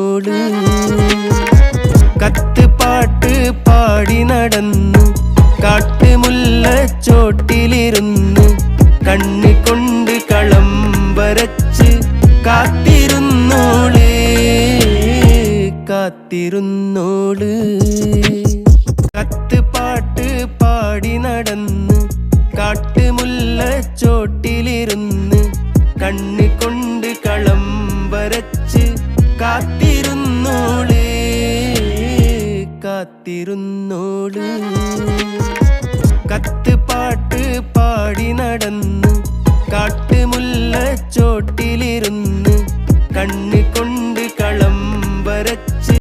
കാത്തിരുന്നോള് കത്ത് പാട്ട് പാടി നടന്നു കാട്ടുമുല്ലച്ചോട്ടിലിരുന്ന് കണ്ണിക്കൊണ്ട് കളം വരച്ച് കാത്തിരുന്നോള് കാത്തിരുന്നോള് കത്ത് പാട്ട് പാടി നടന്ന് കാട്ടുമുല്ലച്ചോട്ടിലിരുന്ന് കണ്ണിക്കൊണ്ട് കളം വരച്ച് കാത്തിരുന്നോള് കാത്തിരുന്നോള് കത്ത് പാട്ട് പാടി നടന്ന് കാട്ടുമുല്ലച്ചോട്ടിലിരുന്ന് കണ്ണിക്കൊണ്ട് കളം വരച്ച്